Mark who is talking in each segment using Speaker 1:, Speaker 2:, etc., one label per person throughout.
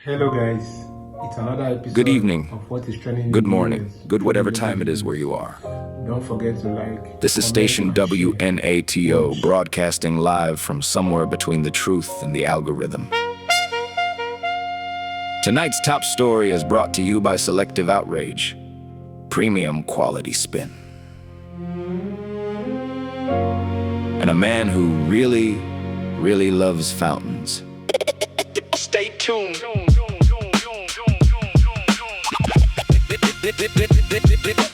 Speaker 1: Hello guys, it's another episode.
Speaker 2: Good evening,
Speaker 1: of what is trending.
Speaker 2: good morning, good whatever time it is where you are.
Speaker 1: Don't forget to like.
Speaker 2: This is station WNATO, broadcasting live from somewhere between the truth and the algorithm. Tonight's top story is brought to you by Selective Outrage, premium quality spin. And a man who really loves fountains.
Speaker 3: Stay tuned.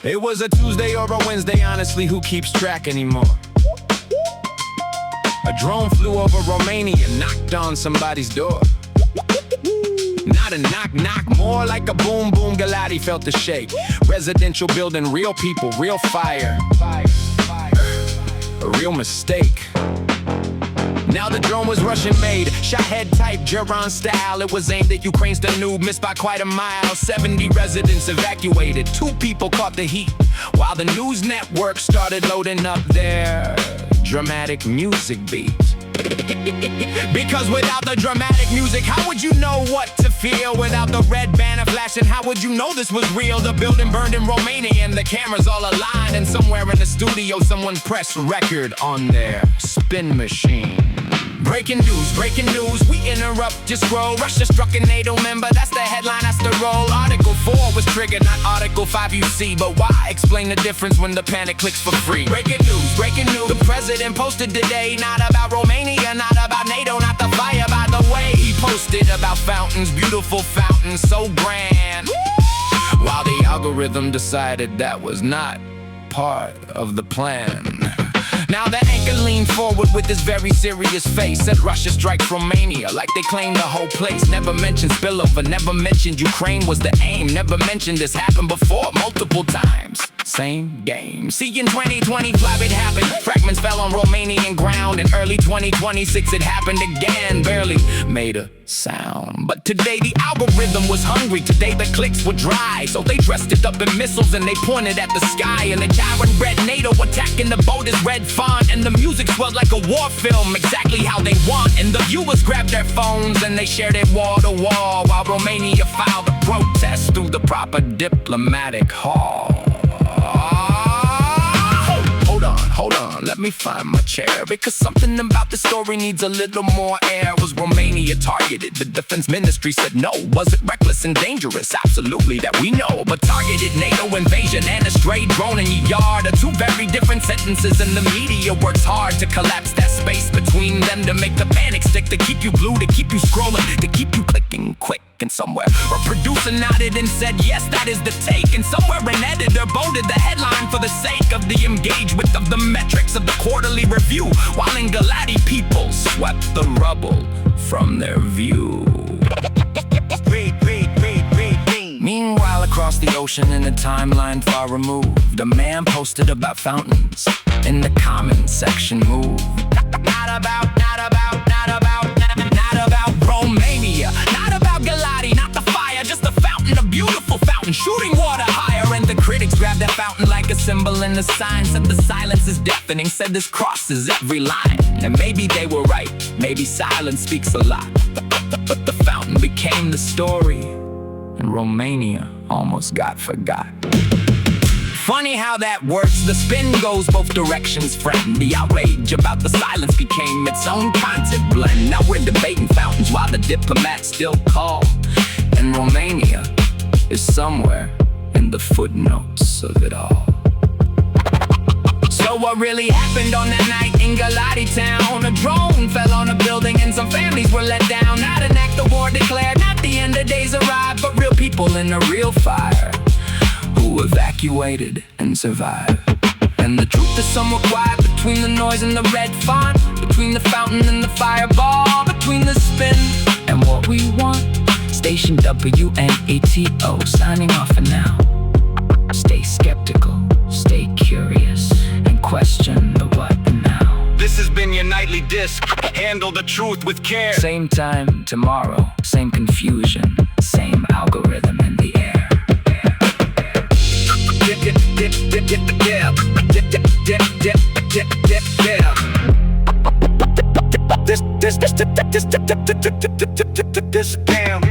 Speaker 4: It was a Tuesday or a Wednesday, honestly, who keeps track anymore? A drone flew over Romania, knocked on somebody's door. Not a knock, more like a boom, Galati felt the shake. Residential building, real people, real fire. A real mistake. Now the drone was Russian made, Shahed type, Geron style. It was aimed at Ukraine's Danube, missed by quite a mile. 70 residents evacuated, 2 people caught the heat, while the news network started loading up their dramatic music beat. Because without the dramatic music, how would you know what to feel? Without the red banner flashing, how would you know this was real? The building burned in Romania and the cameras all aligned, and somewhere in the studio someone pressed record on their spin machine. Breaking news, we interrupt, just scroll. Russia struck a NATO member, that's the headline, that's the roll. Article 4 was triggered, not Article 5 you see. But why explain the difference when the panic clicks for free? Breaking news, the president posted today, not about Romania, not about NATO, not the fire. By the way, he posted about fountains, beautiful fountains, so grand. While the algorithm decided that was not part of the plan. Now the anchor leaned forward with this very serious face, said Russia strikes Romania like they claimed the whole place. Never mentioned spillover, never mentioned Ukraine was the aim. Never mentioned this happened before multiple times. Same game. See, in 2025 it happened. Fragments fell on Romanian ground. In early 2026 it happened again. Barely made a sound. But today the algorithm was hungry. Today the clicks were dry. So they dressed it up in missiles and they pointed at the sky. And the giant red NATO attacking the boat is red font. And the music swelled like a war film, exactly how they want. And the viewers grabbed their phones and they shared it wall to wall, while Romania filed a protest through the proper diplomatic hall. Hold on, let me find my chair, because something about the story needs a little more air. Was Romania targeted? The Defense Ministry said no. Was it reckless and dangerous? Absolutely, that we know. But targeted NATO invasion and a stray drone in your yard are 2 very different sentences, and the media works hard to collapse that space between them, to make the panic stick, to keep you glued, to keep you scrolling, to keep you clicking quick. And somewhere a producer nodded and said yes, that is the take. And somewhere an editor bolded the headline for the sake of the engagement of the metrics of the quarterly review, while in Galati people swept the rubble from their view. Meanwhile, across the ocean in a timeline far removed, a man posted about fountains in the comment section moved. Not about Romania, not about Galati, not the fire, just a fountain, a beautiful fountain, shooting water higher. And the critics grabbed that fountain like a symbol in the sign, said the silence is deafening, said this crosses every line. And maybe they were right, maybe silence speaks a lot, but the fountain became the story, and Romania almost got forgot. Funny how that works, the spin goes both directions, friend. The outrage about the silence became its own content blend. Now we're debating fountains while the diplomats still call, and Romania is somewhere in the footnotes of it all. So what really happened on that night in Galati town? A drone fell on a building and some families were let down. Not an act of war declared, not the end of days arrived, but real people in a real fire who evacuated and survived. And the truth is somewhat quiet between the noise and the red font, between the fountain and the fireball, between the spin and what we want. Station WNATO signing off for now. Stay skeptical, stay curious, and question the what now.
Speaker 3: This has been your nightly disc. Handle the truth with care.
Speaker 4: Same time tomorrow, same confusion, same algorithm in the air.
Speaker 3: This damn.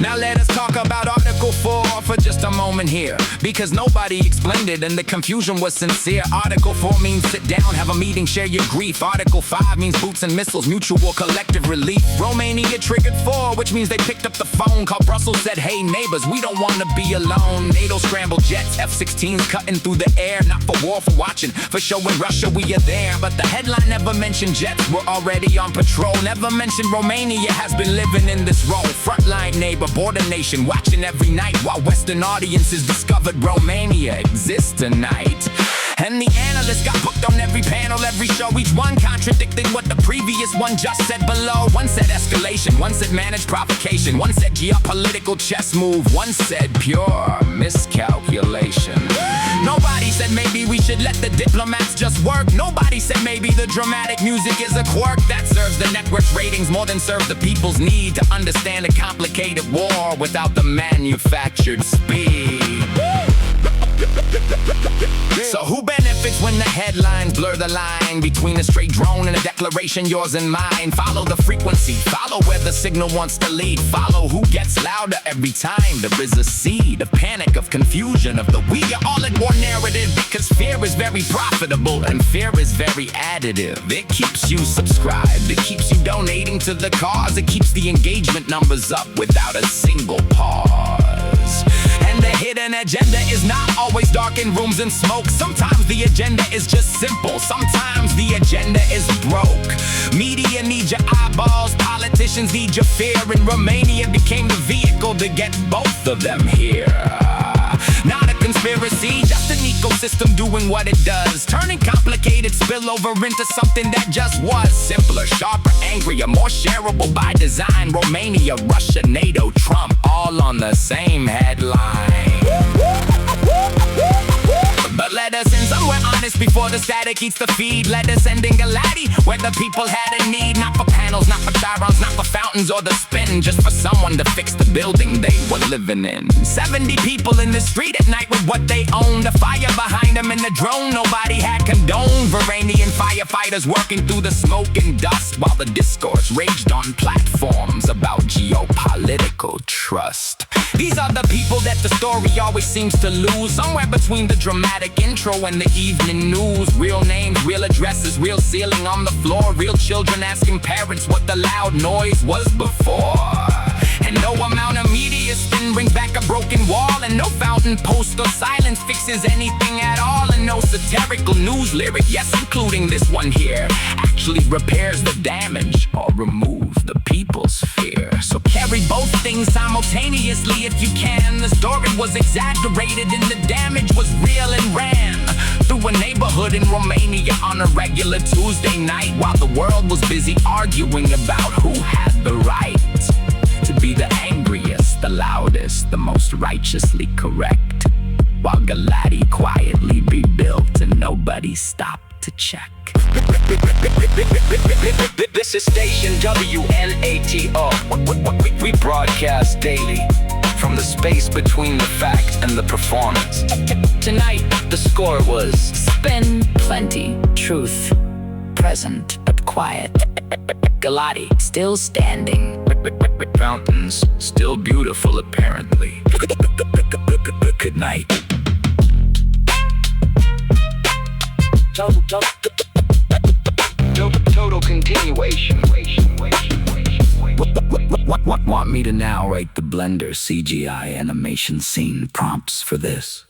Speaker 4: Now let us talk about Article 4 for just a moment here, because nobody explained it and the confusion was sincere. Article 4 means sit down, have a meeting, share your grief. Article 5 means boots and missiles, mutual collective relief. Romania triggered 4, which means they picked up the phone, called Brussels, said, hey neighbors, we don't want to be alone. NATO scrambled jets, F-16s cutting through the air, not for war, for watching, for showing Russia we are there. But the headline never mentioned jets were already on patrol, never mentioned Romania has been living in this role. Frontline neighbor, border nation, watching every night while Western audiences discovered Romania exists tonight. And the analysts got booked on every panel, every show, each one contradicting what the previous one just said below. One said escalation, one said managed provocation, one said geopolitical chess move, one said pure miscalculation. Nobody said maybe we should let the diplomats just work. Nobody said maybe the dramatic music is a quirk that serves the network's ratings more than serves the people's need to understand a complicated war without the manufactured speed. So who benefits when the headlines blur the line between a straight drone and a declaration, yours and mine? Follow the frequency, follow where the signal wants to lead. Follow who gets louder every time there is a seed of panic, of confusion, of the we are all in war narrative. Because fear is very profitable and fear is very additive. It keeps you subscribed, it keeps you donating to the cause. It keeps the engagement numbers up without a single pause. And the hidden agenda is not always dark in rooms and smoke. Sometimes the agenda is just simple, sometimes the agenda is broke. Media need your eyeballs, politicians need your fear, and Romania became the vehicle to get both of them here. Not a conspiracy, just an ecosystem doing what it does, turning complicated spillover into something that just was simpler, sharper, angrier, more shareable by design. Romania, Russia, NATO, Trump, all on the same headline. But let us end somewhere honest before the static eats the feed. Let us end in Galati, where the people had a need. Not for panels, not for gyrons, not for fountains or the spin, just for someone to fix the building they were living in. 70 people in the street at night with what they owned. A fire behind them in the drone nobody had condoned. Romanian firefighters working through the smoke and dust, while the discourse raged on platforms about geopolitical trust. These are the people that the story always seems to lose, somewhere between the dramatic intro and the evening news. Real names, real addresses, real ceiling on the floor, real children asking parents what the loud noise was before. And no amount of media spin brings back a broken wall, and no fountain post or silence fixes anything at all. And no satirical news lyric, yes, including this one here, actually repairs the damage or removes the people's fear. So carry both things simultaneously if you can. The story was exaggerated and the damage was real, and ran through a neighborhood in Romania on a regular Tuesday night, while the world was busy arguing about who had the right to be the angriest, the loudest, the most righteously correct, while Galati quietly rebuilt and nobody stopped to check. This is station WNATO. We broadcast daily from the space between the fact and the performance. Tonight, the score was
Speaker 5: Spin plenty, truth present but quiet. Galati still standing.
Speaker 4: Fountains still beautiful apparently. Good night. Total continuation. Want me to now write the Blender CGI animation scene prompts for this?